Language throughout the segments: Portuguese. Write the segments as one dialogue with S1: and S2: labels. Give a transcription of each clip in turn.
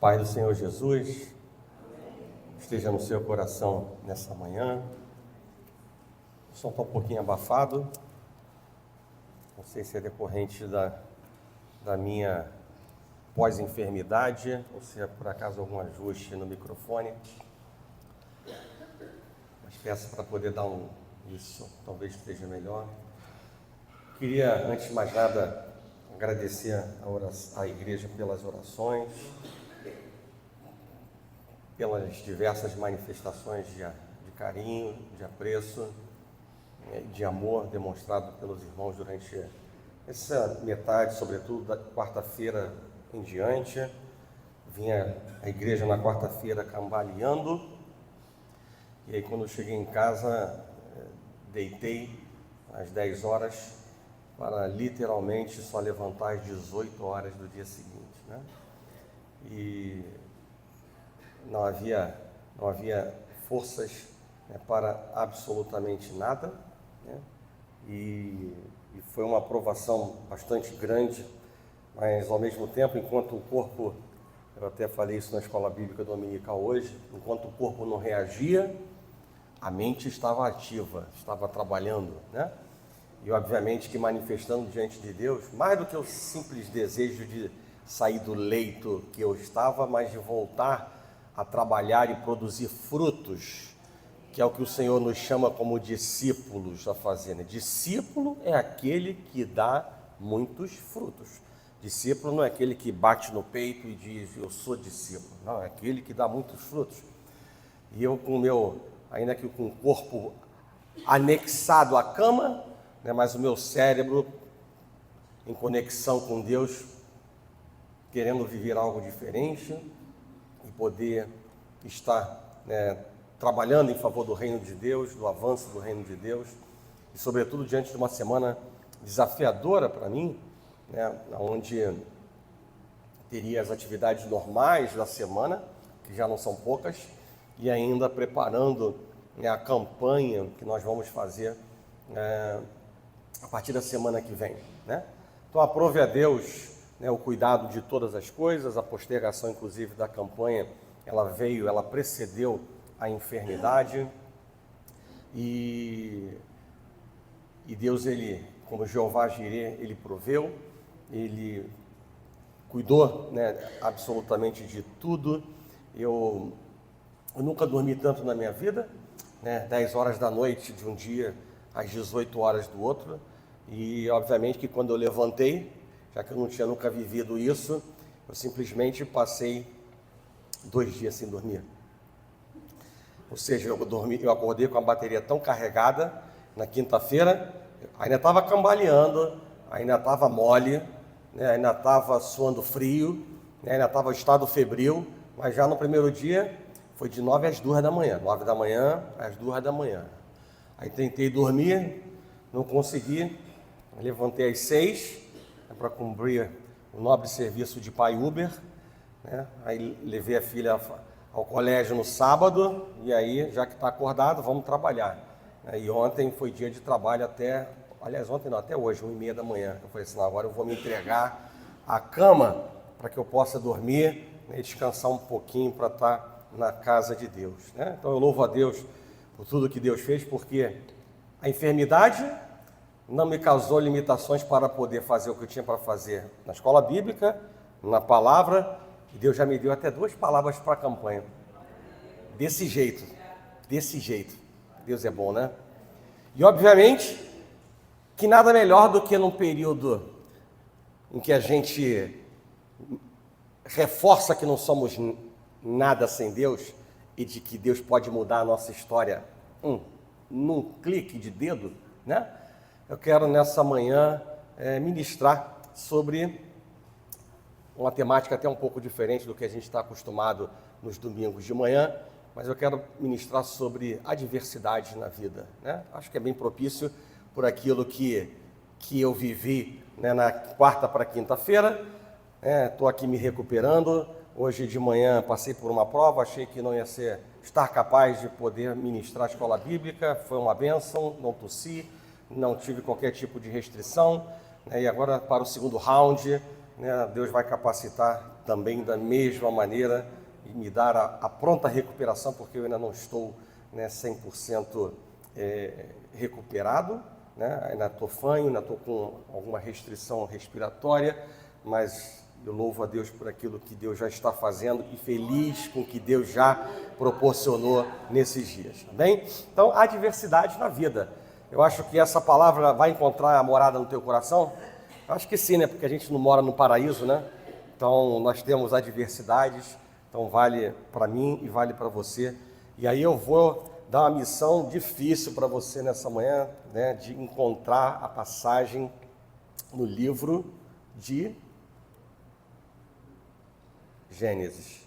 S1: Pai do Senhor Jesus, esteja no seu coração nessa manhã. O som está um pouquinho abafado, não sei se é decorrente da minha pós-enfermidade ou se é por acaso algum ajuste no microfone. Mas peço para poder dar isso, talvez esteja melhor. Queria, antes de mais nada, agradecer à igreja pelas orações, pelas diversas manifestações de carinho, de apreço, de amor demonstrado pelos irmãos durante essa metade, sobretudo da quarta-feira em diante. Vinha à igreja na quarta-feira cambaleando, e aí quando eu cheguei em casa, deitei às 10 horas para literalmente só levantar às 18 horas do dia seguinte, né? E não havia forças, né, para absolutamente nada, né? E foi uma provação bastante grande, mas ao mesmo tempo, enquanto o corpo, eu até falei isso na escola bíblica dominical hoje, enquanto o corpo não reagia, a mente estava ativa, estava trabalhando, né? E obviamente que manifestando diante de Deus, mais do que o simples desejo de sair do leito que eu estava, mas de voltar a trabalhar e produzir frutos, que é o que o Senhor nos chama como discípulos a fazer, né? Discípulo é aquele que dá muitos frutos. Discípulo não é aquele que bate no peito e diz, eu sou discípulo. Não, é aquele que dá muitos frutos. E eu ainda que com o corpo anexado à cama, né, mas o meu cérebro em conexão com Deus, querendo viver algo diferente e poder estar, né, trabalhando em favor do reino de Deus, do avanço do reino de Deus, e sobretudo diante de uma semana desafiadora para mim, né, onde teria as atividades normais da semana, que já não são poucas, e ainda preparando, né, a campanha que nós vamos fazer a partir da semana que vem, né? Então aprove a Deus, né, o cuidado de todas as coisas, a postergação inclusive da campanha, ela precedeu a enfermidade, e Deus, ele, como Jeová Jireh, ele proveu, ele cuidou, né, absolutamente de tudo. Eu nunca dormi tanto na minha vida, né, 10 horas da noite de um dia às 18 horas do outro, e obviamente que quando eu levantei, já que eu não tinha nunca vivido isso, eu simplesmente passei 2 dias sem dormir. Ou seja, eu acordei com a bateria tão carregada na quinta-feira, ainda estava cambaleando, ainda estava mole, né, ainda estava suando frio, né, ainda estava em estado febril, mas já no primeiro dia foi de 9 às 2 da manhã, 9 da manhã às 2 da manhã. Aí tentei dormir, não consegui, levantei às 6 para cumprir o nobre serviço de pai Uber, né? Aí levei a filha ao colégio no sábado, e aí, já que está acordado, vamos trabalhar. E ontem foi dia de trabalho até hoje, 1h30 da manhã. Eu falei assim, não, agora eu vou me entregar à cama para que eu possa dormir, né, e descansar um pouquinho para estar na casa de Deus, né? Então eu louvo a Deus por tudo que Deus fez, porque a enfermidade não me causou limitações para poder fazer o que eu tinha para fazer na escola bíblica, na palavra, e Deus já me deu até 2 palavras para a campanha. Desse jeito. Deus é bom, né? E obviamente que nada melhor do que num período em que a gente reforça que não somos nada sem Deus, e de que Deus pode mudar a nossa história num clique de dedo, né? Eu quero nessa manhã ministrar sobre uma temática até um pouco diferente do que a gente está acostumado nos domingos de manhã, mas eu quero ministrar sobre adversidade na vida, né? Acho que é bem propício por aquilo que eu vivi, né, na quarta para quinta-feira. Estou aqui me recuperando. Hoje de manhã passei por uma prova, achei que não ia estar capaz de poder ministrar a escola bíblica, foi uma bênção, não tossi, não tive qualquer tipo de restrição, né? E agora para o segundo round, né, Deus vai capacitar também da mesma maneira e me dar a pronta recuperação, porque eu ainda não estou, né, 100% recuperado, né, ainda estou fanho, ainda estou com alguma restrição respiratória, mas eu louvo a Deus por aquilo que Deus já está fazendo e feliz com o que Deus já proporcionou nesses dias, tá bem? Então, há adversidade na vida. Eu acho que essa palavra vai encontrar a morada no teu coração? Eu acho que sim, né? Porque a gente não mora no paraíso, né? Então, nós temos adversidades, então vale para mim e vale para você. E aí eu vou dar uma missão difícil para você nessa manhã, né? De encontrar a passagem no livro de Gênesis.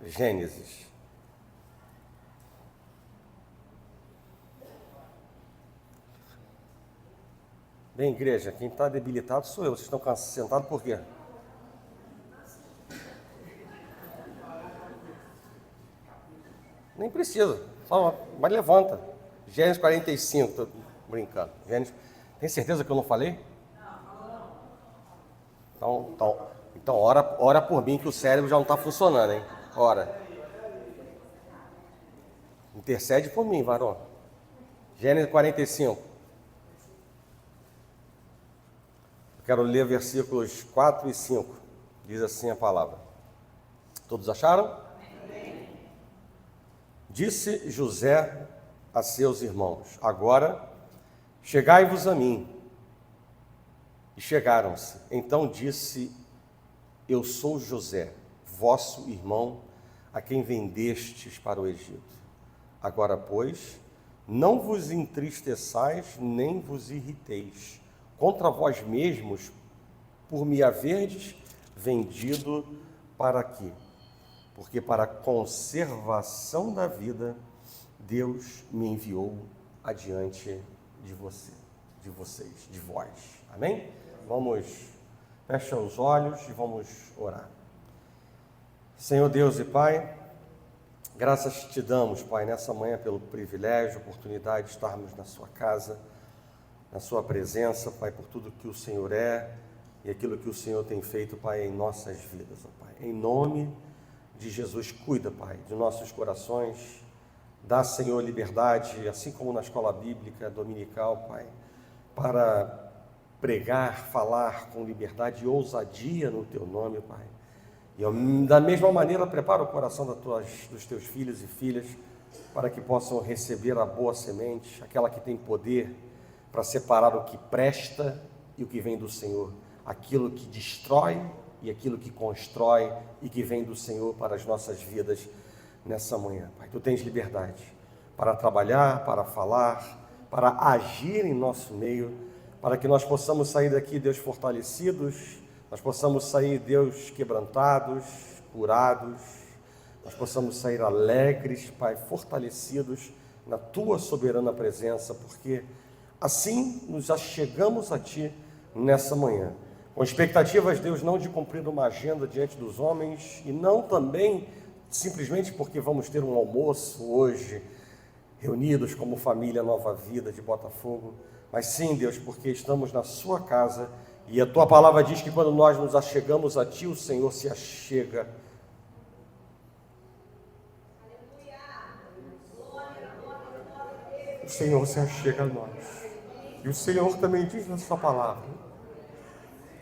S1: Gênesis. Bem, igreja, quem está debilitado sou eu. Vocês estão sentados por quê? Nem precisa, só, mas levanta. Gênesis 45, estou brincando. Gênesis, tem certeza que eu não falei? Então ora por mim que o cérebro já não está funcionando, hein? Ora. Intercede por mim, varão. Gênesis 45. Eu quero ler versículos 4 e 5. Diz assim a palavra. Todos acharam? Disse José a seus irmãos: agora chegai-vos a mim. E chegaram-se. Então disse: eu sou José, vosso irmão, a quem vendestes para o Egito. Agora, pois, não vos entristeçais, nem vos irriteis contra vós mesmos, por me haverdes vendido para quê? Porque para a conservação da vida, Deus me enviou adiante de vocês, de vós. Amém? Vamos, fecha os olhos e vamos orar. Senhor Deus e Pai, graças te damos, Pai, nessa manhã pelo privilégio, oportunidade de estarmos na sua casa, na sua presença, Pai, por tudo que o Senhor é e aquilo que o Senhor tem feito, Pai, em nossas vidas, ó Pai. Em nome de Jesus, cuida, Pai, de nossos corações, dá, Senhor, liberdade, assim como na escola bíblica dominical, Pai, para pregar, falar com liberdade e ousadia no Teu nome, Pai. E da mesma maneira, prepara o coração dos Teus filhos e filhas para que possam receber a boa semente, aquela que tem poder para separar o que presta e o que vem do Senhor, aquilo que destrói e aquilo que constrói e que vem do Senhor para as nossas vidas nessa manhã. Pai, Tu tens liberdade para trabalhar, para falar, para agir em nosso meio, para que nós possamos sair daqui, Deus, fortalecidos, nós possamos sair, Deus, quebrantados, curados, nós possamos sair alegres, Pai, fortalecidos na Tua soberana presença, porque assim nos achegamos a Ti nessa manhã, com expectativas, Deus, não de cumprir uma agenda diante dos homens e não também simplesmente porque vamos ter um almoço hoje, reunidos como família Nova Vida de Botafogo, mas sim, Deus, porque estamos na Sua casa e a Tua palavra diz que quando nós nos achegamos a Ti, o Senhor se achega. O Senhor se achega a nós. E o Senhor também diz na Sua palavra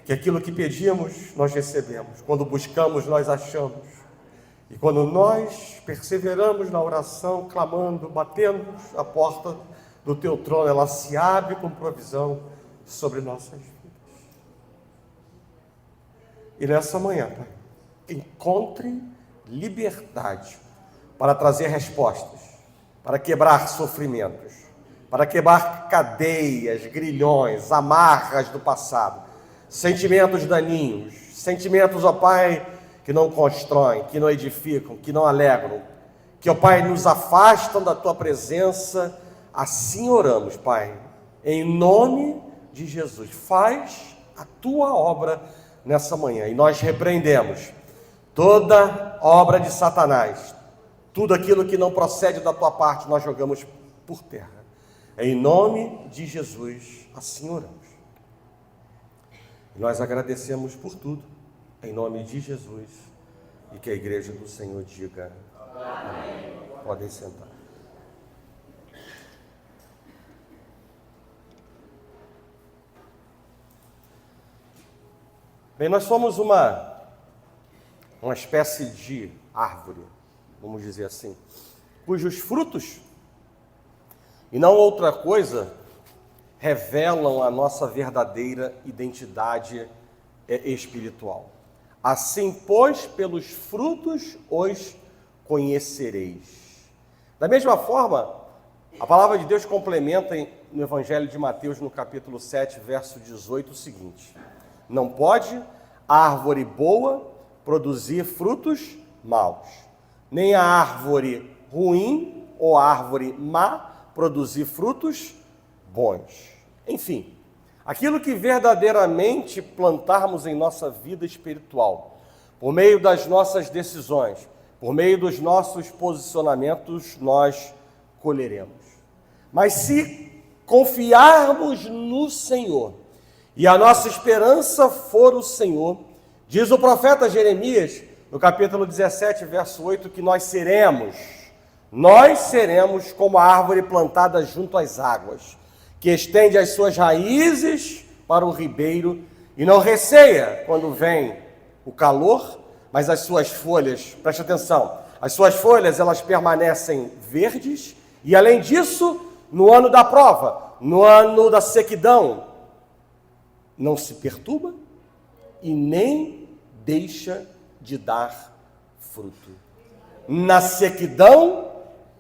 S1: que aquilo que pedimos, nós recebemos. Quando buscamos, nós achamos. E quando nós perseveramos na oração, clamando, batendo a porta do Teu trono, ela se abre com provisão sobre nossas vidas. E nessa manhã, Pai, encontre liberdade para trazer respostas, para quebrar sofrimentos, para quebrar cadeias, grilhões, amarras do passado, sentimentos daninhos, sentimentos, ó Pai, que não constroem, que não edificam, que não alegram, que, ó Pai, nos afastam da Tua presença. Assim oramos, Pai, em nome de Jesus. Faz a Tua obra nessa manhã e nós repreendemos toda obra de Satanás, tudo aquilo que não procede da Tua parte, nós jogamos por terra. Em nome de Jesus, assim oramos. E nós agradecemos por tudo, em nome de Jesus, e que a igreja do Senhor diga amém. Podem sentar. Bem, nós somos uma espécie de árvore, vamos dizer assim, cujos frutos, e não outra coisa, revelam a nossa verdadeira identidade espiritual. Assim, pois, pelos frutos os conhecereis. Da mesma forma, a palavra de Deus complementa no Evangelho de Mateus, no capítulo 7, verso 18, o seguinte: não pode a árvore boa produzir frutos maus, nem a árvore ruim ou a árvore má produzir frutos bons. Enfim, aquilo que verdadeiramente plantarmos em nossa vida espiritual, por meio das nossas decisões, por meio dos nossos posicionamentos, nós colheremos. Mas se confiarmos no Senhor, e a nossa esperança for o Senhor, diz o profeta Jeremias, no capítulo 17, verso 8, que nós seremos como a árvore plantada junto às águas, que estende as suas raízes para o ribeiro e não receia quando vem o calor, mas as suas folhas, preste atenção, as suas folhas elas permanecem verdes e além disso, no ano da prova, no ano da sequidão, não se perturba e nem deixa de dar fruto. Na sequidão,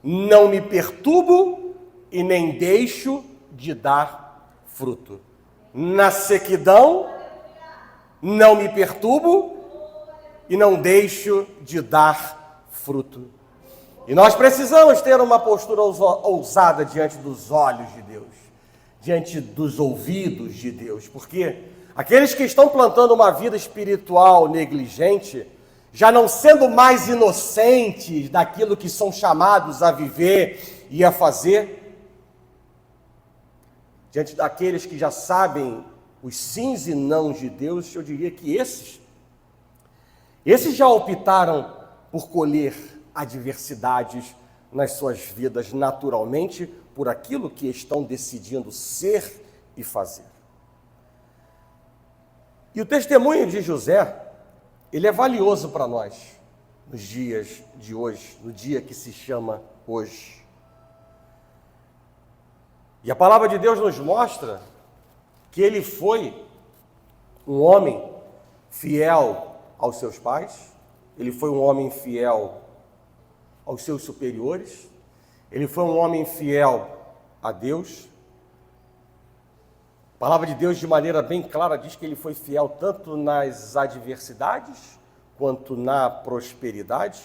S1: não me perturbo e nem deixo de dar fruto. Na sequidão, não me perturbo e não deixo de dar fruto. E nós precisamos ter uma postura ousada diante dos olhos de Deus, diante dos ouvidos de Deus, porque aqueles que estão plantando uma vida espiritual negligente, já não sendo mais inocentes daquilo que são chamados a viver e a fazer, diante daqueles que já sabem os sims e nãos de Deus, eu diria que esses já optaram por colher adversidades nas suas vidas naturalmente, por aquilo que estão decidindo ser e fazer. E o testemunho de José, ele é valioso para nós, nos dias de hoje, no dia que se chama hoje. E a palavra de Deus nos mostra que ele foi um homem fiel aos seus pais, ele foi um homem fiel aos seus superiores, ele foi um homem fiel a Deus. A palavra de Deus, de maneira bem clara, diz que ele foi fiel tanto nas adversidades quanto na prosperidade.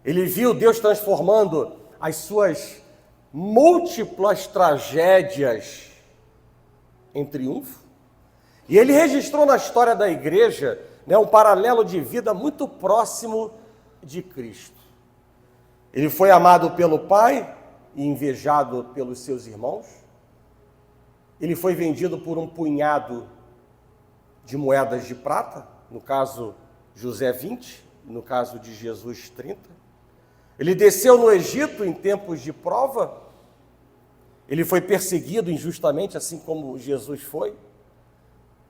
S1: Ele viu Deus transformando as suas múltiplas tragédias em triunfo. E ele registrou na história da igreja, um paralelo de vida muito próximo de Cristo. Ele foi amado pelo Pai e invejado pelos seus irmãos. Ele foi vendido por um punhado de moedas de prata, no caso José 20, no caso de Jesus 30. Ele desceu no Egito em tempos de prova. Ele foi perseguido injustamente, assim como Jesus foi.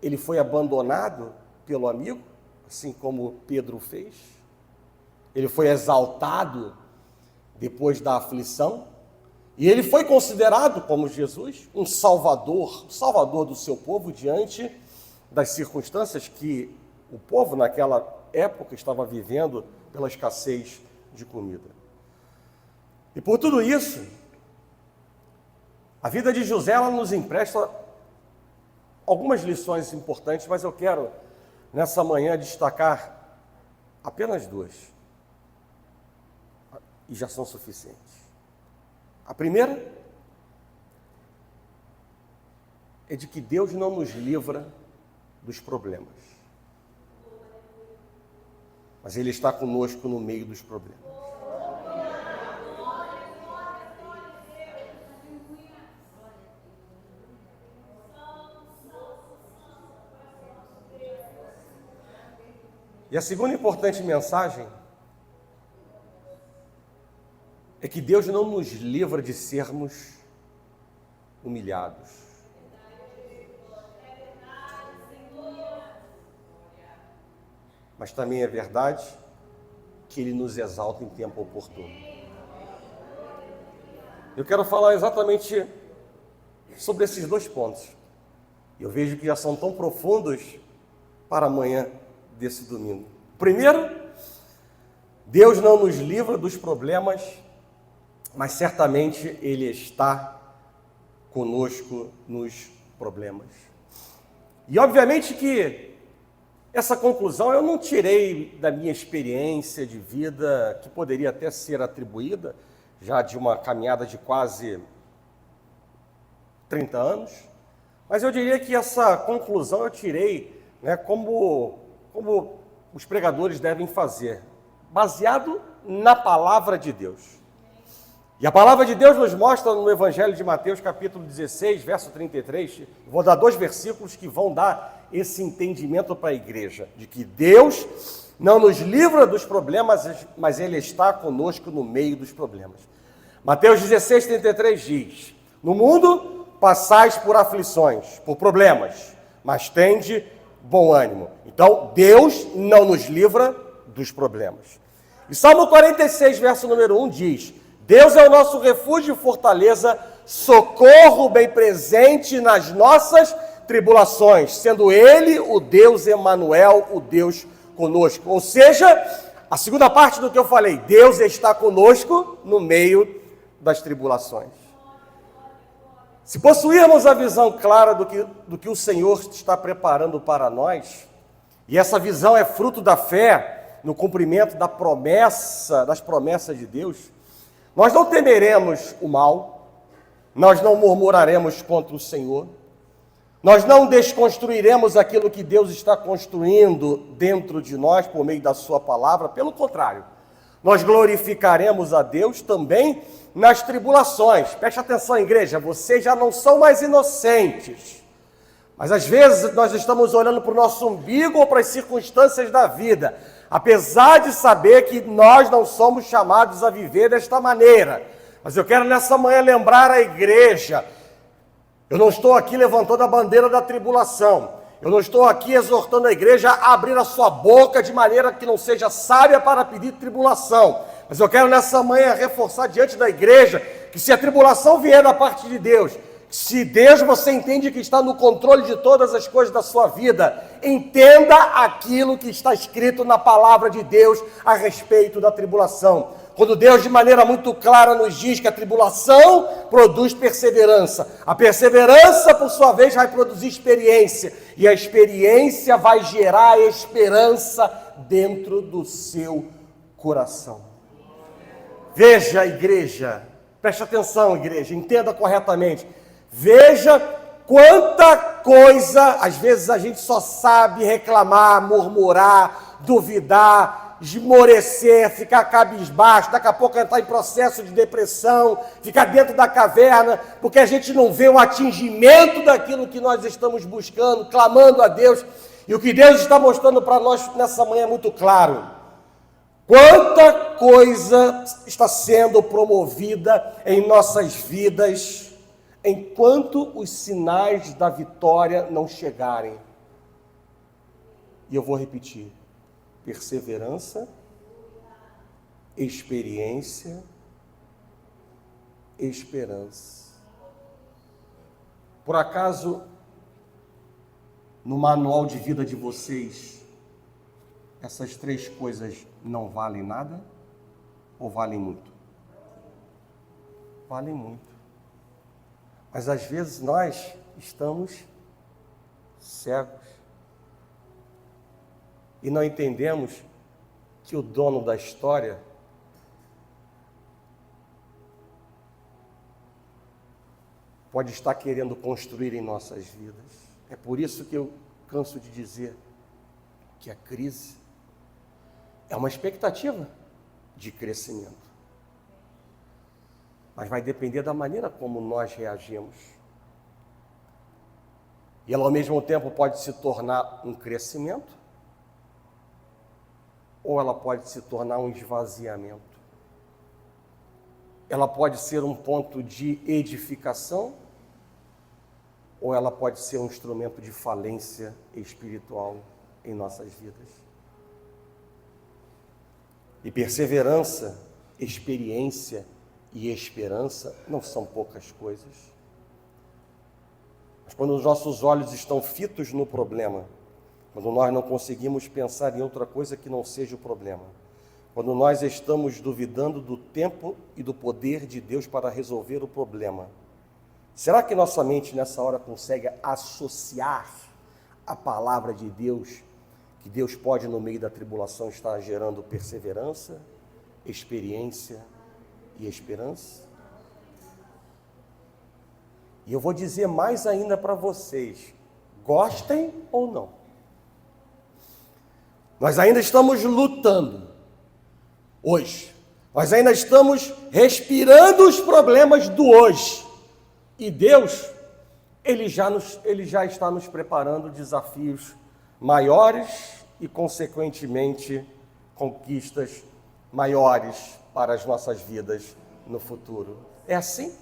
S1: Ele foi abandonado pelo amigo, assim como Pedro fez. Ele foi exaltado depois da aflição. E ele foi considerado, como Jesus, um salvador do seu povo diante das circunstâncias que o povo naquela época estava vivendo pela escassez de comida. E por tudo isso, a vida de José ela nos empresta algumas lições importantes, mas eu quero, nessa manhã, destacar apenas duas, e já são suficientes. A primeira é de que Deus não nos livra dos problemas, mas Ele está conosco no meio dos problemas. E a segunda importante mensagem é que Deus não nos livra de sermos humilhados. Mas também é verdade que Ele nos exalta em tempo oportuno. Eu quero falar exatamente sobre esses dois pontos. Eu vejo que já são tão profundos para amanhã desse domingo. Primeiro, Deus não nos livra dos problemas, mas certamente Ele está conosco nos problemas. E obviamente que essa conclusão eu não tirei da minha experiência de vida, que poderia até ser atribuída já de uma caminhada de quase 30 anos, mas eu diria que essa conclusão eu tirei, como os pregadores devem fazer, baseado na palavra de Deus. E a palavra de Deus nos mostra no Evangelho de Mateus, capítulo 16, verso 33, vou dar 2 versículos que vão dar esse entendimento para a igreja, de que Deus não nos livra dos problemas, mas Ele está conosco no meio dos problemas. Mateus 16, 33 diz: no mundo passais por aflições, por problemas, mas tende bom ânimo. Então, Deus não nos livra dos problemas. E Salmo 46, verso número 1 diz: Deus é o nosso refúgio e fortaleza, socorro bem presente nas nossas tribulações, sendo Ele o Deus Emanuel, o Deus conosco. Ou seja, a segunda parte do que eu falei, Deus está conosco no meio das tribulações. Se possuirmos a visão clara do que o Senhor está preparando para nós, e essa visão é fruto da fé no cumprimento das promessas de Deus, nós não temeremos o mal, nós não murmuraremos contra o Senhor, nós não desconstruiremos aquilo que Deus está construindo dentro de nós por meio da sua palavra, pelo contrário, nós glorificaremos a Deus também nas tribulações. Preste atenção, igreja, vocês já não são mais inocentes, mas às vezes nós estamos olhando para o nosso umbigo ou para as circunstâncias da vida, apesar de saber que nós não somos chamados a viver desta maneira. Mas eu quero nessa manhã lembrar a igreja, eu não estou aqui levantando a bandeira da tribulação, eu não estou aqui exortando a igreja a abrir a sua boca de maneira que não seja sábia para pedir tribulação, mas eu quero nessa manhã reforçar diante da igreja que se a tribulação vier da parte de Deus, se Deus você entende que está no controle de todas as coisas da sua vida, entenda aquilo que está escrito na palavra de Deus a respeito da tribulação. Quando Deus de maneira muito clara nos diz que a tribulação produz perseverança, a perseverança por sua vez vai produzir experiência, e a experiência vai gerar esperança dentro do seu coração. Veja, igreja, preste atenção, igreja, entenda corretamente. Veja quanta coisa, às vezes a gente só sabe reclamar, murmurar, duvidar, esmorecer, ficar cabisbaixo, daqui a pouco entrar em processo de depressão, ficar dentro da caverna, porque a gente não vê o atingimento daquilo que nós estamos buscando, clamando a Deus. E o que Deus está mostrando para nós nessa manhã é muito claro. Quanta coisa está sendo promovida em nossas vidas enquanto os sinais da vitória não chegarem. E eu vou repetir: perseverança, experiência, esperança. Por acaso, no manual de vida de vocês, essas 3 coisas não valem nada? Ou valem muito? Valem muito. Mas às vezes nós estamos cegos e não entendemos que o dono da história pode estar querendo construir em nossas vidas. É por isso que eu canso de dizer que a crise é uma expectativa de crescimento. Mas vai depender da maneira como nós reagimos. E ela, ao mesmo tempo, pode se tornar um crescimento, ou ela pode se tornar um esvaziamento. Ela pode ser um ponto de edificação, ou ela pode ser um instrumento de falência espiritual em nossas vidas. E perseverança, experiência e esperança não são poucas coisas. Mas quando os nossos olhos estão fitos no problema, quando nós não conseguimos pensar em outra coisa que não seja o problema, quando nós estamos duvidando do tempo e do poder de Deus para resolver o problema, será que nossa mente nessa hora consegue associar a palavra de Deus, que Deus pode no meio da tribulação estar gerando perseverança, experiência e esperança? E eu vou dizer mais ainda para vocês, gostem ou não. Nós ainda estamos lutando hoje. Nós ainda estamos respirando os problemas do hoje. E Deus, Ele já está nos preparando desafios maiores e, consequentemente, conquistas maiores para as nossas vidas no futuro. É assim?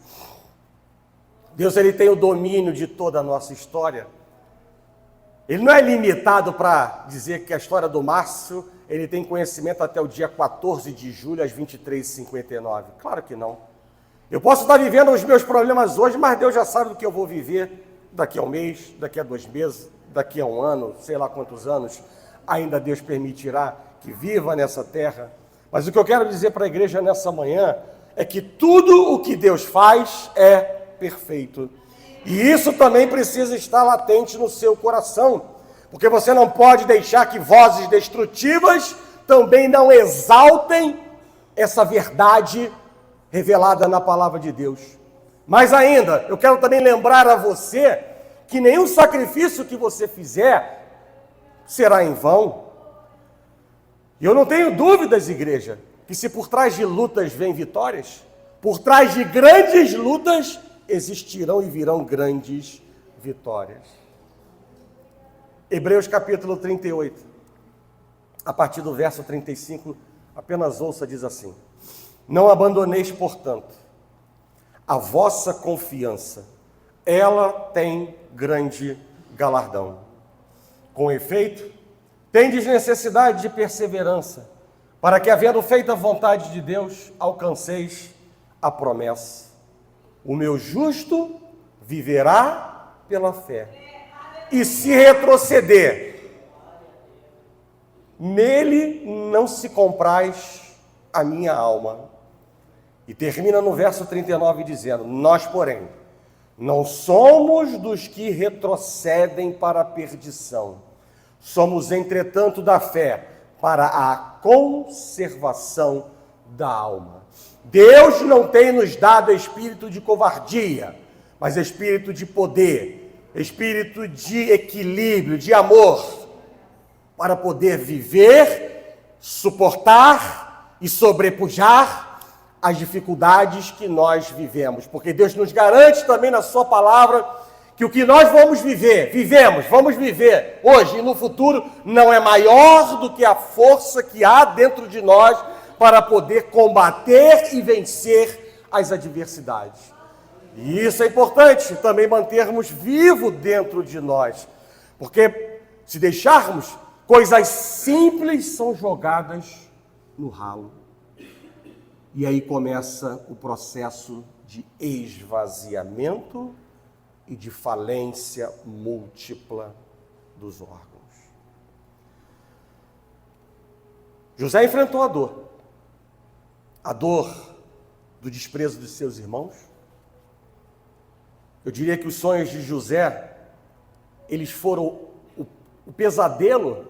S1: Deus, Ele tem o domínio de toda a nossa história. Ele não é limitado para dizer que a história do Márcio, ele tem conhecimento até o dia 14 de julho, às 23h59. Claro que não. Eu posso estar vivendo os meus problemas hoje, mas Deus já sabe do que eu vou viver daqui a um mês, daqui a 2 meses, daqui a 1 ano, sei lá quantos anos. Ainda Deus permitirá que viva nessa terra. Mas o que eu quero dizer para a igreja nessa manhã é que tudo o que Deus faz é perfeito. E isso também precisa estar latente no seu coração, porque você não pode deixar que vozes destrutivas também não exaltem essa verdade revelada na palavra de Deus. Mas ainda, eu quero também lembrar a você que nenhum sacrifício que você fizer será em vão. E eu não tenho dúvidas, igreja, que se por trás de lutas vem vitórias, por trás de grandes lutas existirão e virão grandes vitórias. Hebreus capítulo 38, a partir do verso 35, apenas ouça, diz assim: não abandoneis, portanto, a vossa confiança, ela tem grande galardão. Com efeito, tendes necessidade de perseverança, para que, havendo feito a vontade de Deus, alcanceis a promessa. O meu justo viverá pela fé. E se retroceder, nele não se compraz a minha alma. E termina no verso 39 dizendo: nós, porém, não somos dos que retrocedem para a perdição. Somos, entretanto, da fé para a conservação da alma. Deus não tem nos dado espírito de covardia, mas espírito de poder, espírito de equilíbrio, de amor, para poder viver, suportar e sobrepujar as dificuldades que nós vivemos. Porque Deus nos garante também na sua palavra que o que nós vamos viver hoje e no futuro não é maior do que a força que há dentro de nós para poder combater e vencer as adversidades. E isso é importante também mantermos vivo dentro de nós, porque se deixarmos, coisas simples são jogadas no ralo. E aí começa o processo de esvaziamento e de falência múltipla dos órgãos. José enfrentou a dor do desprezo de seus irmãos. Eu diria que os sonhos de José, eles foram o pesadelo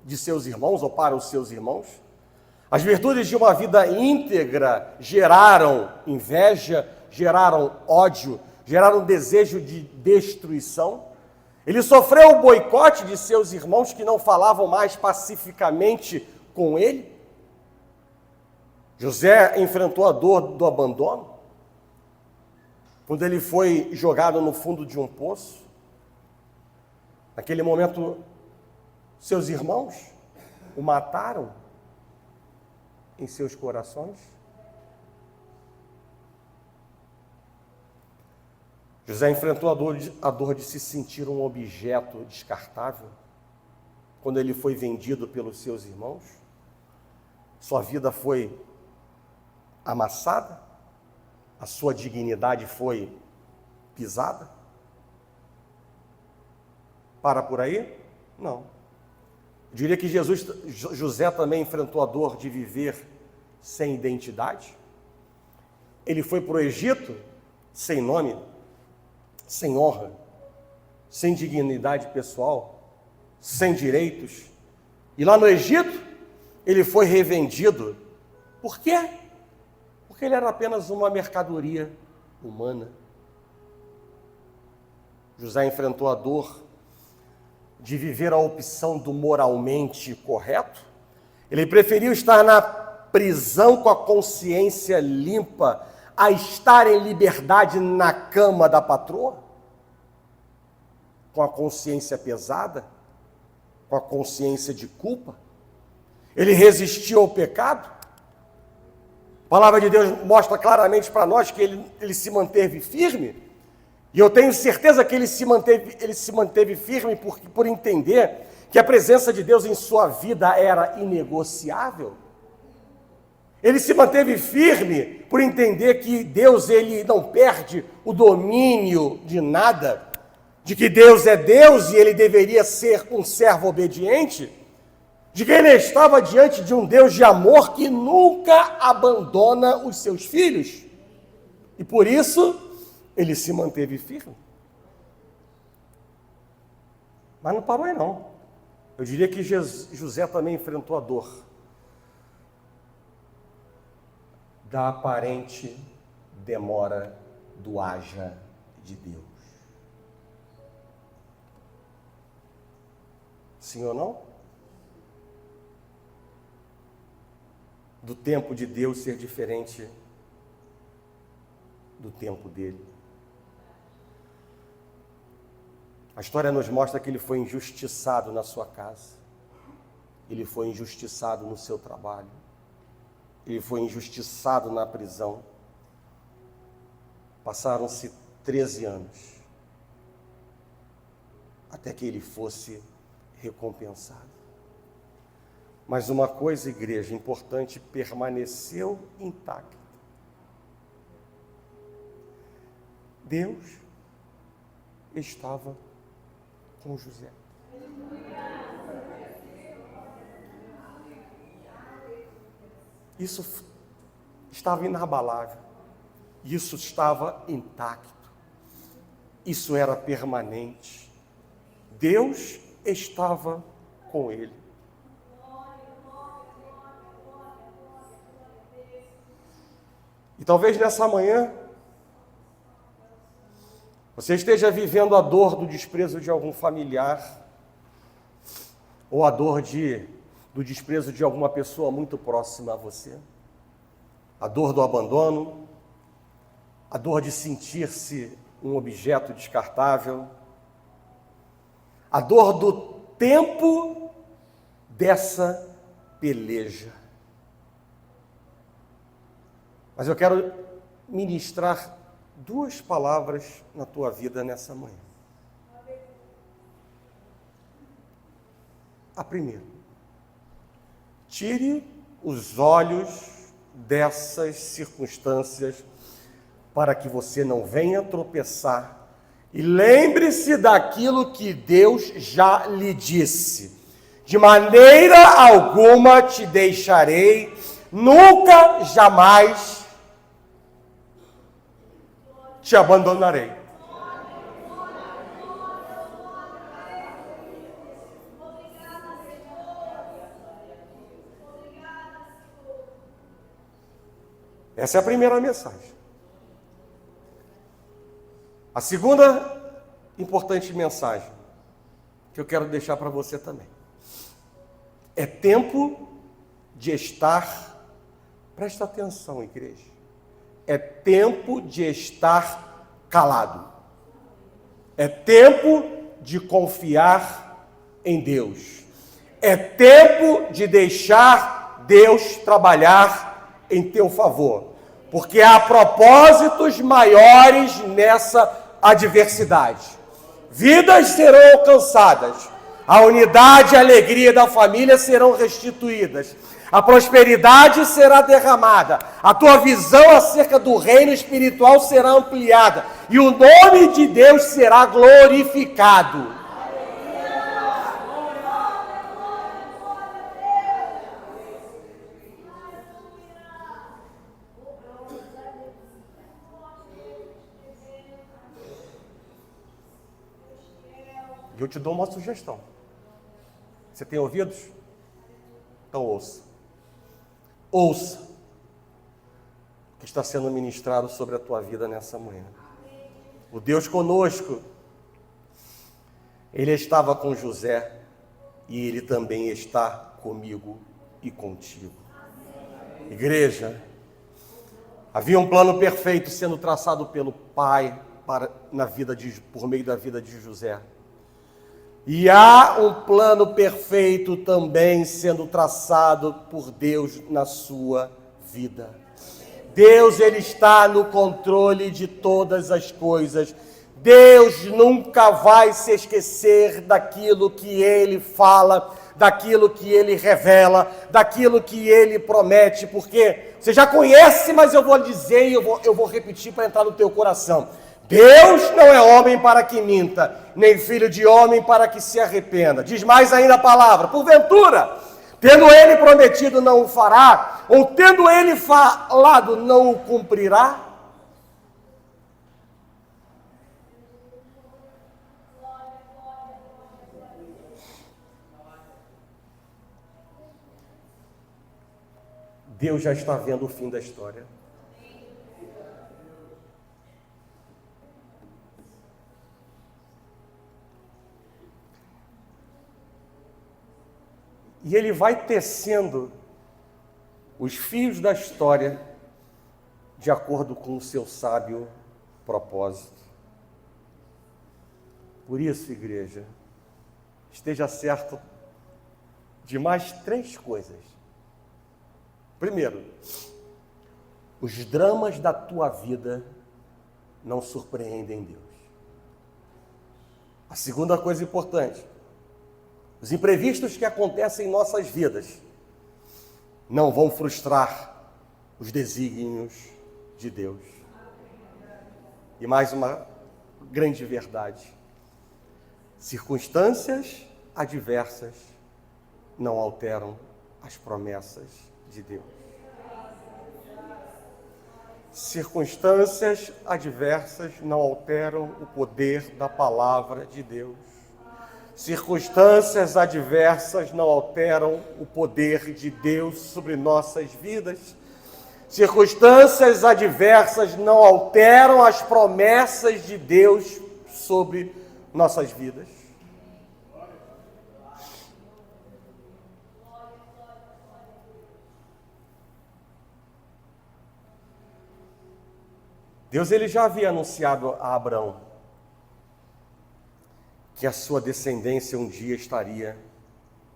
S1: de seus irmãos, ou para os seus irmãos. As virtudes de uma vida íntegra geraram inveja, geraram ódio, geraram desejo de destruição. Ele sofreu o boicote de seus irmãos que não falavam mais pacificamente com ele. José enfrentou a dor do abandono, quando ele foi jogado no fundo de um poço. Naquele momento, seus irmãos o mataram em seus corações? José enfrentou a dor de se sentir um objeto descartável quando ele foi vendido pelos seus irmãos. Sua vida foi amassada, a sua dignidade foi pisada. Para por aí? Não. Eu diria que José também enfrentou a dor de viver sem identidade. Ele foi para o Egito sem nome, sem honra, sem dignidade pessoal, sem direitos. E lá no Egito, ele foi revendido. Por quê? Porque ele era apenas uma mercadoria humana. José enfrentou a dor de viver a opção do moralmente correto. Ele preferiu estar na prisão com a consciência limpa a estar em liberdade na cama da patroa, com a consciência pesada, com a consciência de culpa. Ele resistiu ao pecado. A palavra de Deus mostra claramente para nós que ele se manteve firme. E eu tenho certeza que ele se manteve firme por entender que a presença de Deus em sua vida era inegociável. Ele se manteve firme por entender que Deus ele não perde o domínio de nada, de que Deus é Deus e ele deveria ser um servo obediente, de que ele estava diante de um Deus de amor que nunca abandona os seus filhos. E por isso, ele se manteve firme. Mas não parou aí não. Eu diria que José também enfrentou a dor da aparente demora do haja de Deus. Sim ou não? Do tempo de Deus ser diferente do tempo dele. A história nos mostra que ele foi injustiçado na sua casa, ele foi injustiçado no seu trabalho, ele foi injustiçado na prisão. Passaram-se 13 anos até que ele fosse recompensado. Mas uma coisa, igreja, importante, permaneceu intacta. Deus estava com José. Isso estava inabalável. Isso estava intacto. Isso era permanente. Deus estava com ele. E talvez nessa manhã você esteja vivendo a dor do desprezo de algum familiar, ou a dor do desprezo de alguma pessoa muito próxima a você, a dor do abandono, a dor de sentir-se um objeto descartável, a dor do tempo dessa peleja. Mas eu quero ministrar 2 palavras na tua vida nessa manhã. A primeira, tire os olhos dessas circunstâncias para que você não venha tropeçar. E lembre-se daquilo que Deus já lhe disse. De maneira alguma te deixarei, nunca, jamais te abandonarei. Essa é a primeira mensagem. A segunda importante mensagem que eu quero deixar para você também. É tempo de estar, presta atenção, igreja, é tempo de estar calado. É tempo de confiar em Deus. É tempo de deixar Deus trabalhar em teu favor, porque há propósitos maiores nessa adversidade. Vidas serão alcançadas, a unidade e a alegria da família serão restituídas, a prosperidade será derramada, a tua visão acerca do reino espiritual será ampliada e o nome de Deus será glorificado. E eu te dou uma sugestão. Você tem ouvidos? Então ouça. Ouça o que está sendo ministrado sobre a tua vida nessa manhã. O Deus conosco, Ele estava com José e Ele também está comigo e contigo. Igreja, havia um plano perfeito sendo traçado pelo Pai por meio da vida de José. E há um plano perfeito também sendo traçado por Deus na sua vida. Deus, Ele está no controle de todas as coisas. Deus nunca vai se esquecer daquilo que Ele fala, daquilo que Ele revela, daquilo que Ele promete, porque você já conhece, mas eu vou dizer e eu vou repetir para entrar no teu coração. Deus não é homem para que minta, nem filho de homem para que se arrependa. Diz mais ainda a palavra: porventura, tendo Ele prometido, não o fará, ou tendo Ele falado, não o cumprirá? Deus já está vendo o fim da história. E Ele vai tecendo os fios da história de acordo com o seu sábio propósito. Por isso, igreja, esteja certo de mais 3 coisas. Primeiro, os dramas da tua vida não surpreendem Deus. A segunda coisa importante: os imprevistos que acontecem em nossas vidas não vão frustrar os desígnios de Deus. E mais uma grande verdade: circunstâncias adversas não alteram as promessas de Deus. Circunstâncias adversas não alteram o poder da palavra de Deus. Circunstâncias adversas não alteram o poder de Deus sobre nossas vidas. Circunstâncias adversas não alteram as promessas de Deus sobre nossas vidas. Deus, Ele já havia anunciado a Abraão que a sua descendência um dia estaria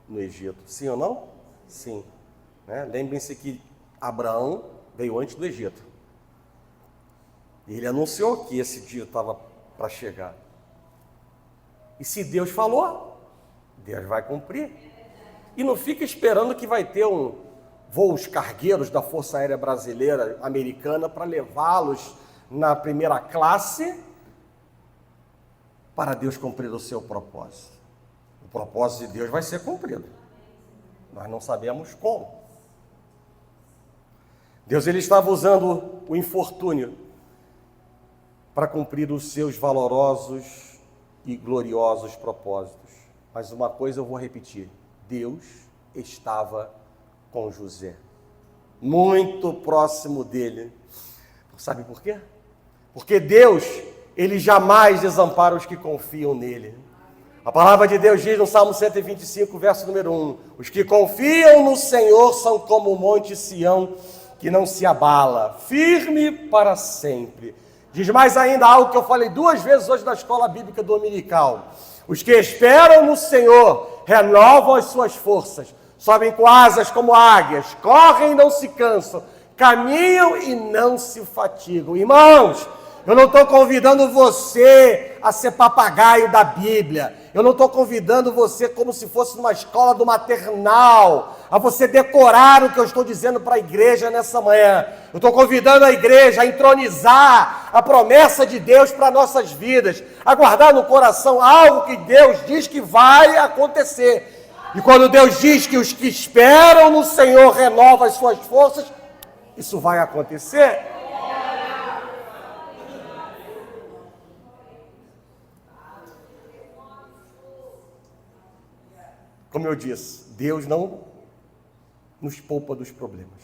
S1: no Egito. Sim ou não? Sim. Lembrem-se que Abraão veio antes do Egito. E ele anunciou que esse dia estava para chegar. E se Deus falou, Deus vai cumprir. E não fica esperando que vai ter voos cargueiros da Força Aérea Brasileira, americana, para levá-los na primeira classe, para Deus cumprir o seu propósito. O propósito de Deus vai ser cumprido. Nós não sabemos como. Deus, Ele estava usando o infortúnio para cumprir os seus valorosos e gloriosos propósitos. Mas uma coisa eu vou repetir: Deus estava com José, muito próximo dele. Sabe por quê? Porque Deus, Ele jamais desampara os que confiam nele. A palavra de Deus diz no Salmo 125, verso número 1: os que confiam no Senhor são como o monte Sião, que não se abala, firme para sempre. Diz mais ainda algo que eu falei 2 vezes hoje na escola bíblica dominical: os que esperam no Senhor renovam as suas forças, sobem com asas como águias, correm e não se cansam, caminham e não se fatigam. Irmãos, eu não estou convidando você a ser papagaio da Bíblia. Eu não estou convidando você como se fosse numa escola do maternal, a você decorar o que eu estou dizendo para a igreja nessa manhã. Eu estou convidando a igreja a entronizar a promessa de Deus para nossas vidas, a guardar no coração algo que Deus diz que vai acontecer. E quando Deus diz que os que esperam no Senhor renovam as suas forças, isso vai acontecer. Como eu disse, Deus não nos poupa dos problemas,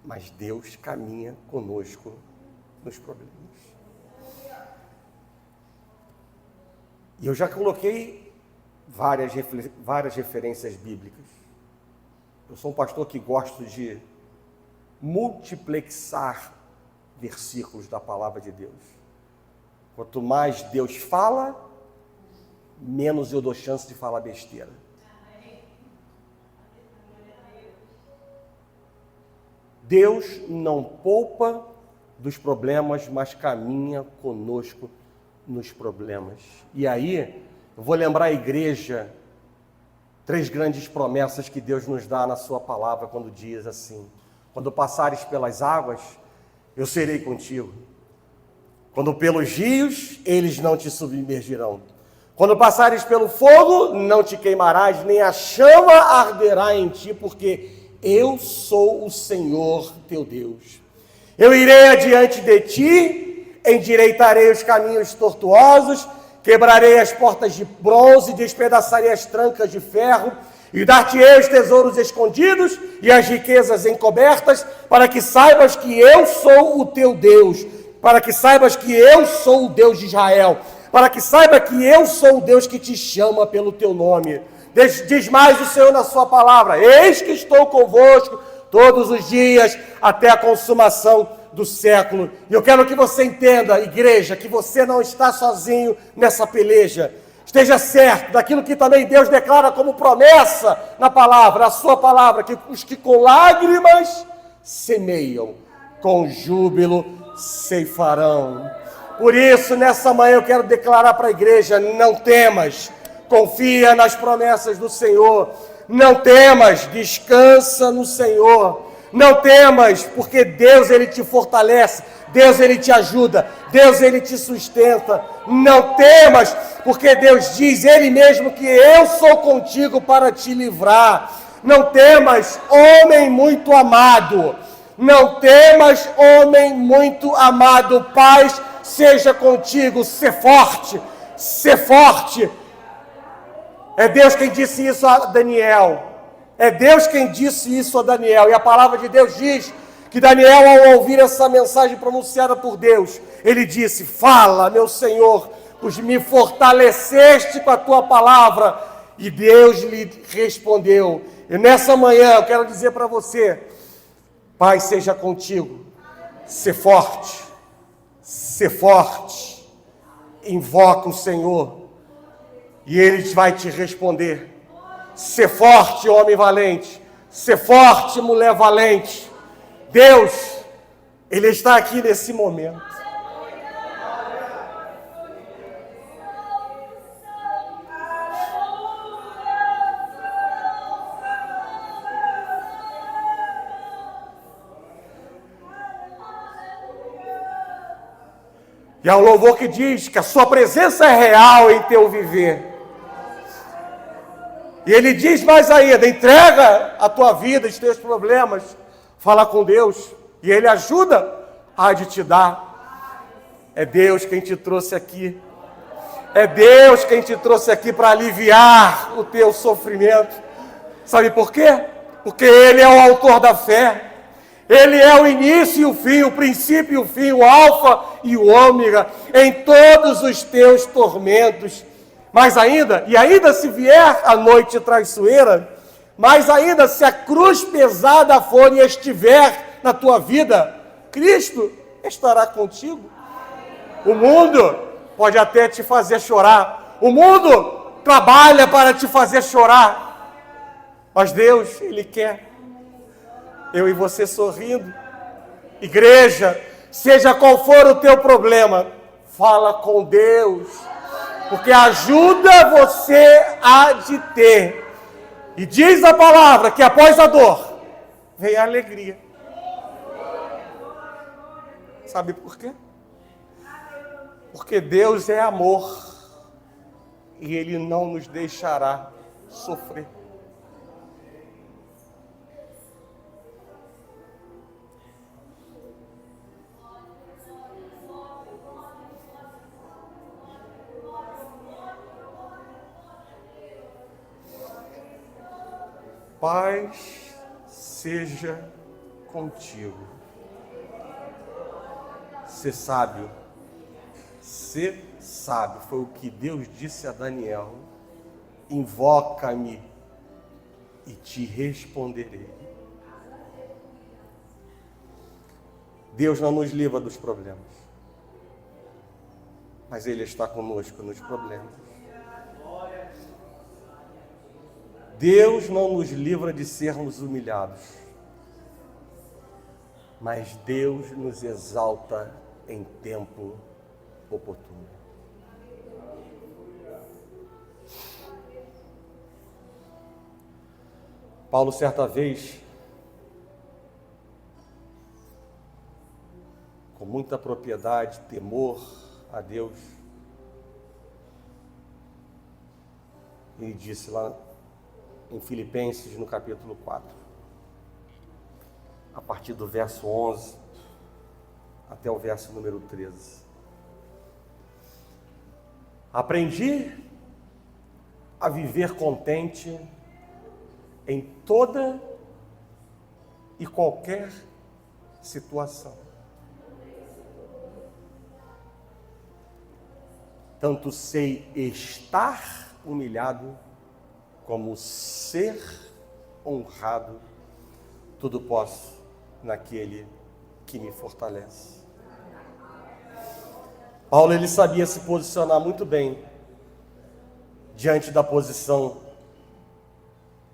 S1: mas Deus caminha conosco nos problemas. E eu já coloquei várias referências bíblicas. Eu sou um pastor que gosto de multiplexar versículos da palavra de Deus. Quanto mais Deus fala, menos eu dou chance de falar besteira. Deus não poupa dos problemas, mas caminha conosco nos problemas. E aí, eu vou lembrar a igreja 3 grandes promessas que Deus nos dá na sua palavra, quando diz assim: quando passares pelas águas, eu serei contigo. Quando pelos rios, eles não te submergirão. Quando passares pelo fogo, não te queimarás, nem a chama arderá em ti, porque eu sou o Senhor teu Deus. Eu irei adiante de ti, endireitarei os caminhos tortuosos, quebrarei as portas de bronze, despedaçarei as trancas de ferro, e dar-te-ei os tesouros escondidos e as riquezas encobertas, para que saibas que eu sou o teu Deus, para que saibas que eu sou o Deus de Israel, para que saiba que eu sou o Deus que te chama pelo teu nome. Diz mais o Senhor na sua palavra: eis que estou convosco todos os dias, até a consumação do século. E eu quero que você entenda, igreja, que você não está sozinho nessa peleja. Esteja certo daquilo que também Deus declara como promessa na palavra, a sua palavra, que os que com lágrimas semeiam, com júbilo ceifarão. Por isso, nessa manhã eu quero declarar para a igreja: não temas, confia nas promessas do Senhor. Não temas, descansa no Senhor. Não temas, porque Deus, Ele te fortalece, Deus, Ele te ajuda, Deus, Ele te sustenta. Não temas, porque Deus diz Ele mesmo que eu sou contigo para te livrar. Não temas, homem muito amado. Não temas, homem muito amado. Paz seja contigo, ser forte, ser forte. É Deus quem disse isso a Daniel. É Deus quem disse isso a Daniel. E a palavra de Deus diz que Daniel, ao ouvir essa mensagem pronunciada por Deus, ele disse: fala, meu Senhor, pois me fortaleceste com a tua palavra. E Deus lhe respondeu. E nessa manhã eu quero dizer para você: Pai seja contigo. Ser forte. Ser forte. Invoca o Senhor e Ele vai te responder. Ser forte, homem valente. Ser forte, mulher valente. Deus, Ele está aqui nesse momento. E há um louvor que diz que a sua presença é real em teu viver. E ele diz mais ainda: entrega a tua vida, os teus problemas, fala com Deus, e Ele ajuda a de te dar. É Deus quem te trouxe aqui. É Deus quem te trouxe aqui para aliviar o teu sofrimento. Sabe por quê? Porque Ele é o autor da fé. Ele é o início e o fim, o princípio e o fim, o alfa e o ômega, em todos os teus tormentos. Mais ainda, e ainda se vier a noite traiçoeira, mais ainda se a cruz pesada for e estiver na tua vida, Cristo estará contigo. O mundo pode até te fazer chorar, o mundo trabalha para te fazer chorar, Mas Deus, Ele quer eu e você sorrindo. Igreja, seja qual for o teu problema, fala com Deus, porque ajuda você há de ter. E diz a palavra que após a dor, vem a alegria. Sabe por quê? Porque Deus é amor e Ele não nos deixará sofrer. Paz seja contigo. Ser sábio. Ser sábio. Foi o que Deus disse a Daniel. Invoca-me e te responderei. Deus não nos livra dos problemas, mas Ele está conosco nos problemas. Deus não nos livra de sermos humilhados, mas Deus nos exalta em tempo oportuno. Paulo, certa vez, com muita propriedade, temor a Deus, ele disse lá em Filipenses, no capítulo 4, a partir do verso 11 até o verso número 13. Aprendi a viver contente em toda e qualquer situação. Tanto sei estar humilhado, como ser honrado, tudo posso naquele que me fortalece. Paulo, ele sabia se posicionar muito bem diante da posição,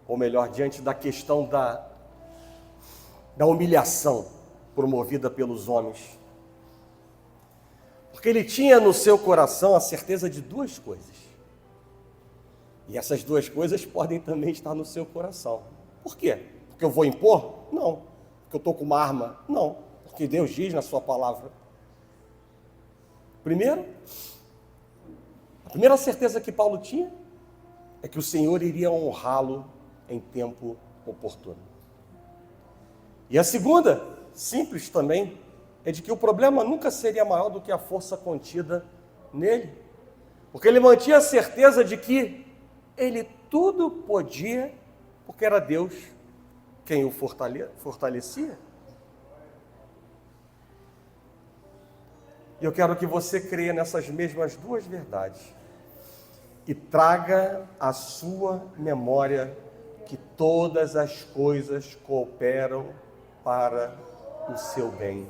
S1: ou melhor, diante da questão da humilhação promovida pelos homens. Porque ele tinha no seu coração a certeza de duas coisas. E essas duas coisas podem também estar no seu coração. Por quê? Porque eu vou impor? Não. Porque eu estou com uma arma? Não. Porque Deus diz na sua palavra. Primeiro, a primeira certeza que Paulo tinha é que o Senhor iria honrá-lo em tempo oportuno. E a segunda, simples também, é de que o problema nunca seria maior do que a força contida nele. Porque ele mantinha a certeza de que ele tudo podia, porque era Deus quem o fortalecia. E eu quero que você creia nessas mesmas duas verdades e traga à sua memória que todas as coisas cooperam para o seu bem.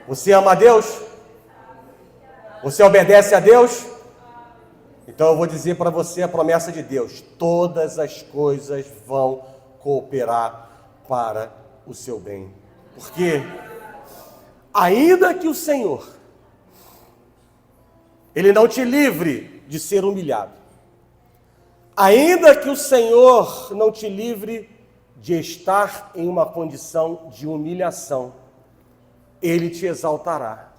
S1: Você ama a Deus? Você obedece a Deus? Então eu vou dizer para você a promessa de Deus: todas as coisas vão cooperar para o seu bem. Porque ainda que o Senhor, Ele não te livre de ser humilhado, ainda que o Senhor não te livre de estar em uma condição de humilhação, Ele te exaltará.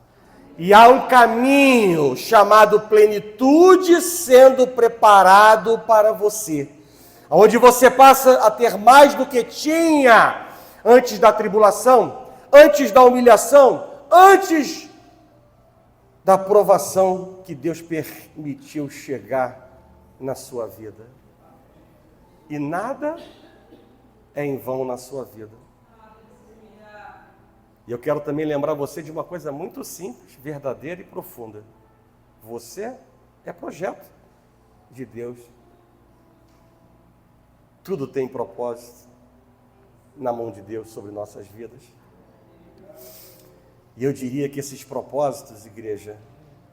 S1: E há um caminho chamado plenitude sendo preparado para você, onde você passa a ter mais do que tinha antes da tribulação, antes da humilhação, antes da provação que Deus permitiu chegar na sua vida. E nada é em vão na sua vida. E eu quero também lembrar você de uma coisa muito simples, verdadeira e profunda. Você é projeto de Deus. Tudo tem propósito na mão de Deus sobre nossas vidas. E eu diria que esses propósitos, igreja,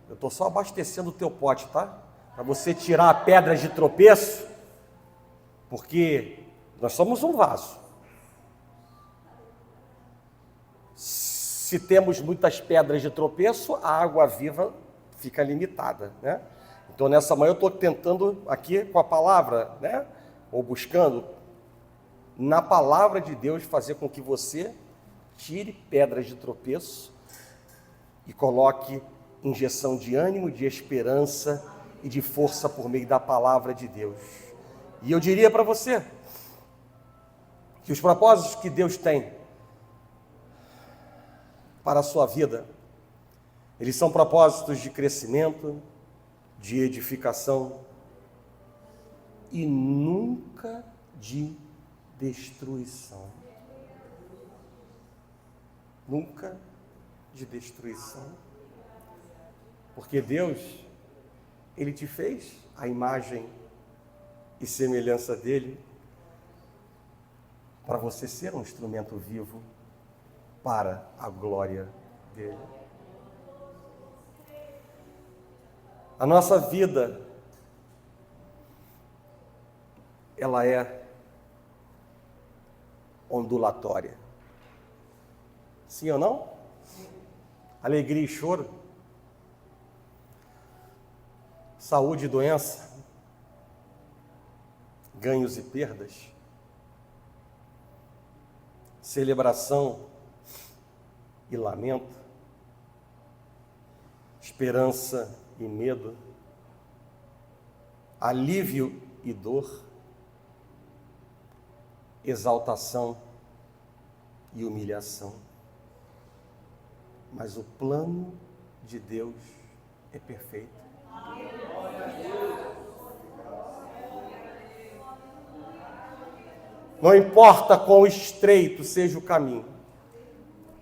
S1: eu estou só abastecendo o teu pote, tá? Para você tirar pedras de tropeço, porque Nós somos um vaso. Se temos muitas pedras de tropeço, a água viva fica limitada, né? Então, nessa manhã eu estou tentando aqui com a palavra, né? Ou buscando na palavra de Deus fazer com que você tire pedras de tropeço e coloque injeção de ânimo, de esperança e de força por meio da palavra de Deus. E eu diria para você que os propósitos que Deus tem para a sua vida, eles são propósitos de crescimento, de edificação e nunca de destruição. Nunca de destruição. Porque Deus, Ele te fez a imagem e semelhança dEle para você ser um instrumento vivo para a glória dEle. A nossa vida, ela é ondulatória. Sim ou não? Alegria e choro, saúde e doença, ganhos e perdas, celebração e lamento, esperança e medo, alívio e dor, exaltação e humilhação. Mas o plano de Deus é perfeito. Não importa quão estreito seja o caminho,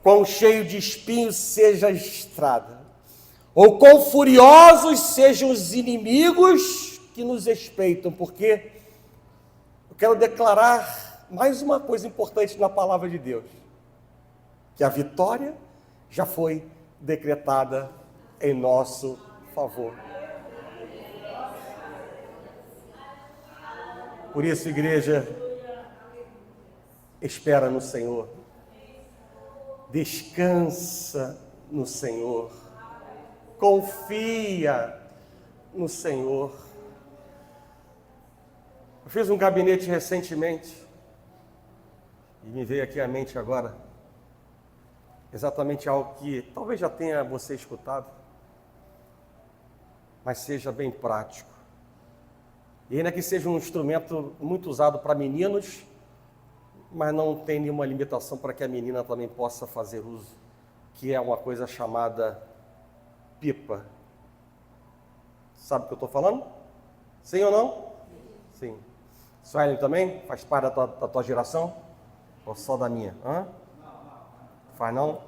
S1: quão cheio de espinhos seja a estrada, ou quão furiosos sejam os inimigos que nos respeitam, porque eu quero declarar mais uma coisa importante na palavra de Deus, que a vitória já foi decretada em nosso favor. Por isso, igreja, espera no Senhor, descansa no Senhor, confia no Senhor. Eu fiz um gabinete recentemente e me veio aqui à mente agora exatamente algo que talvez já tenha você escutado, mas seja bem prático. E ainda que seja um instrumento muito usado para meninos, mas não tem nenhuma limitação para que a menina também possa fazer uso, que é uma coisa chamada pipa. Sabe o que eu estou falando? Sim ou não? Sim. Suelen também? Faz parte da tua geração? Ou só da minha? Hã? Faz não?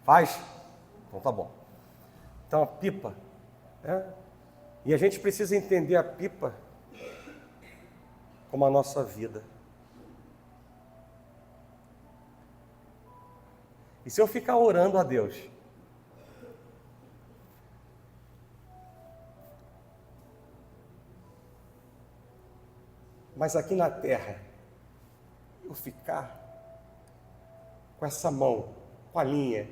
S1: Faz? Então tá bom. Então a pipa, e a gente precisa entender a pipa como a nossa vida. E se eu ficar orando a Deus, mas aqui na terra, eu ficar com essa mão, com a linha,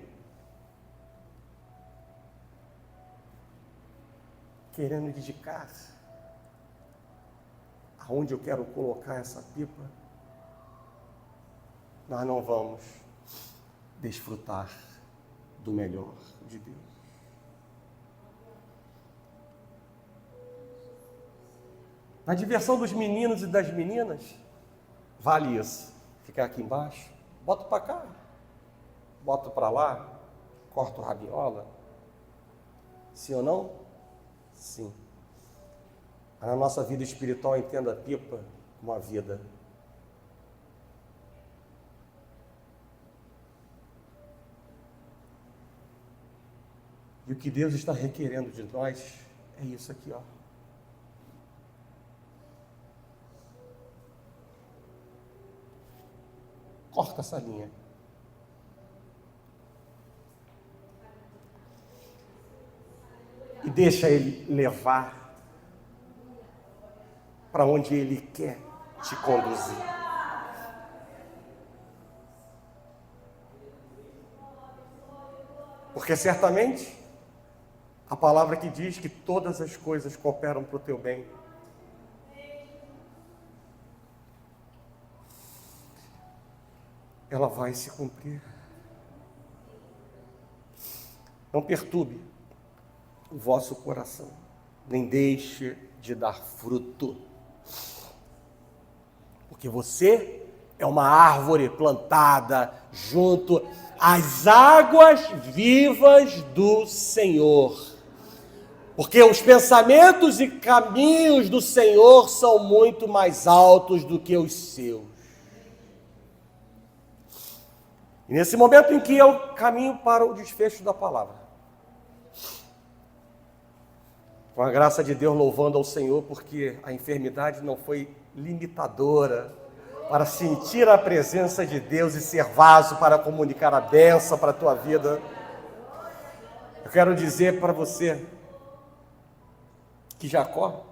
S1: querendo dedicar aonde eu quero colocar essa pipa, nós não vamos desfrutar do melhor de Deus. Na diversão dos meninos e das meninas, vale isso. Ficar aqui embaixo, bota para cá, bota para lá, corta o rabiola. Sim ou não? Sim. Mas na nossa vida espiritual, entenda a pipa como a vida. E o que Deus está requerendo de nós é isso aqui, ó. Corta essa linha. E deixa Ele levar para onde Ele quer te conduzir. Porque certamente a palavra que diz que todas as coisas cooperam para o teu bem. Ela vai se cumprir. Não perturbe o vosso coração, nem deixe de dar fruto. Porque você é uma árvore plantada junto às águas vivas do Senhor. Porque os pensamentos e caminhos do Senhor são muito mais altos do que os seus. E nesse momento em que eu caminho para o desfecho da palavra, com a graça de Deus, louvando ao Senhor, porque a enfermidade não foi limitadora para sentir a presença de Deus e ser vaso para comunicar a bênção para a tua vida. Eu quero dizer para você que Jacó,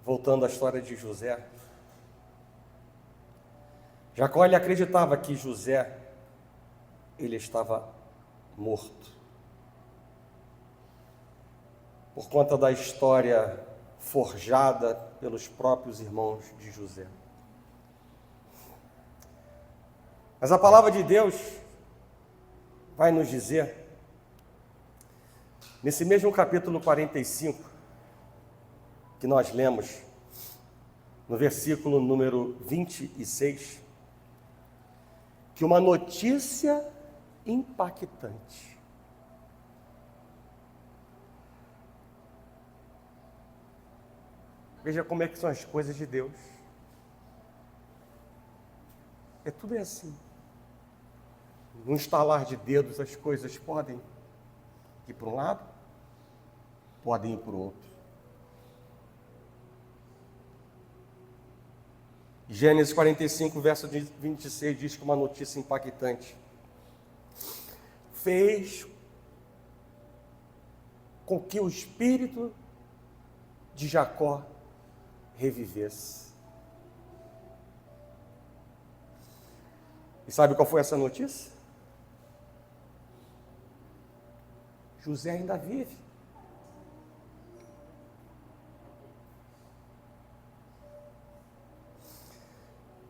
S1: voltando à história de José, Jacó, ele acreditava que José, ele estava morto. Por conta da história forjada pelos próprios irmãos de José. Mas a palavra de Deus vai nos dizer, nesse mesmo capítulo 45, que nós lemos, no versículo número 26, que uma notícia impactante. Veja como é que são as coisas de Deus. Tudo é assim. Num estalar de dedos as coisas podem ir para um lado, podem ir para o outro. Gênesis 45, verso 26 diz que uma notícia impactante fez com que o espírito de Jacó revivesse. E sabe qual foi essa notícia? José ainda vive.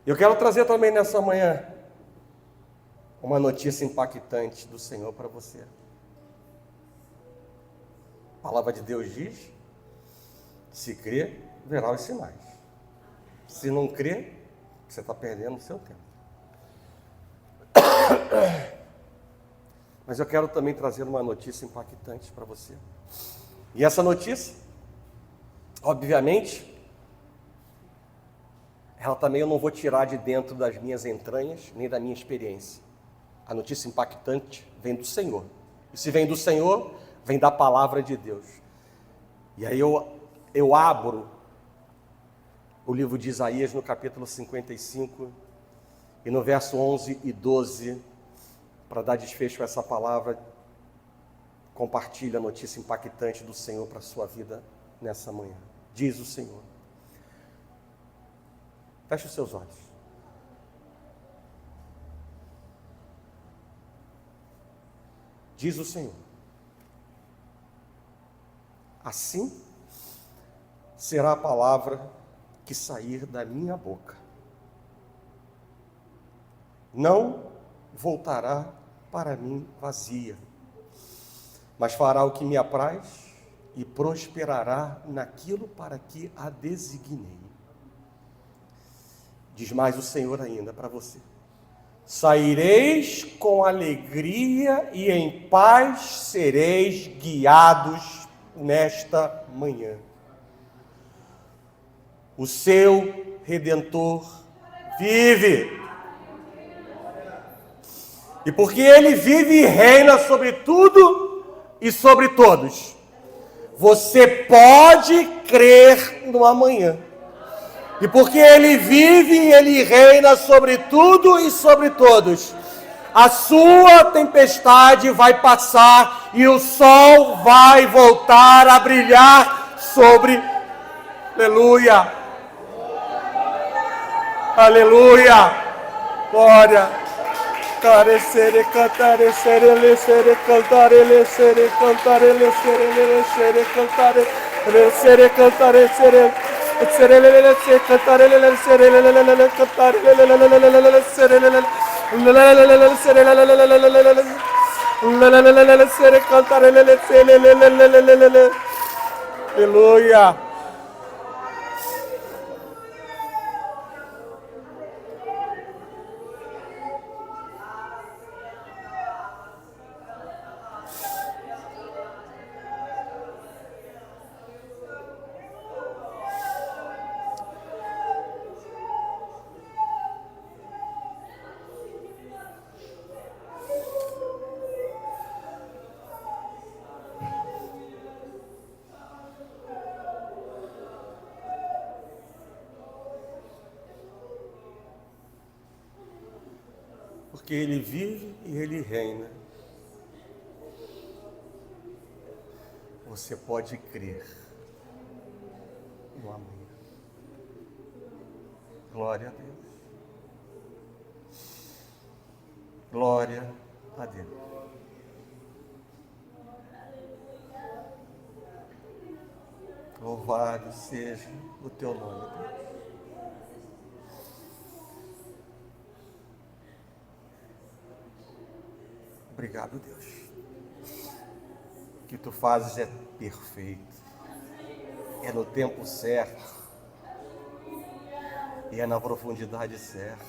S1: Eu quero trazer também nessa manhã uma notícia impactante do Senhor para você. A palavra de Deus diz: se crê, verá os sinais. Se não crê, você está perdendo o seu tempo. Mas eu quero também trazer uma notícia impactante para você. E essa notícia, obviamente, ela também eu não vou tirar de dentro das minhas entranhas, nem da minha experiência. A notícia impactante vem do Senhor. E se vem do Senhor, vem da palavra de Deus. E aí eu abro o livro de Isaías no capítulo 55 e no verso 11 e 12, para dar desfecho a essa palavra, compartilha a notícia impactante do Senhor para a sua vida nessa manhã. Diz o Senhor. Feche os seus olhos. Diz o Senhor: assim será a palavra que sair da minha boca. Não voltará para mim vazia, mas fará o que me apraz e prosperará naquilo para que a designei. Diz mais o Senhor ainda para você: saireis com alegria e em paz sereis guiados nesta manhã. O seu Redentor vive. E porque Ele vive e reina sobre tudo e sobre todos, você pode crer no amanhã. E porque Ele vive e Ele reina sobre tudo e sobre todos, a sua tempestade vai passar e o sol vai voltar a brilhar sobre, aleluia,
S2: Aleluia. Glória. Carecere, cantare, serele, sere, cantare, le, sere, cantare, le, serele, sere, cantare, le, sere, cantare, sere, serele, se, cantare, le, serele, cantare, le, serele, sere, cantare, le, serele, aleluia.
S1: Porque Ele vive e Ele reina. Você pode crer no amanhã. Glória a Deus. Glória a Deus. Louvado seja o teu nome, Deus. Obrigado, Deus. O que tu fazes é perfeito. É no tempo certo. E é na profundidade certa.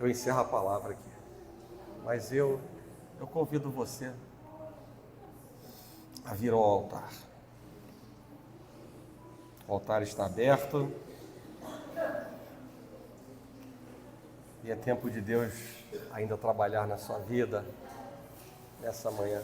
S1: Eu encerro a palavra aqui. Mas eu convido você a vir ao altar. O altar está aberto. E é tempo de Deus ainda trabalhar na sua vida nessa manhã.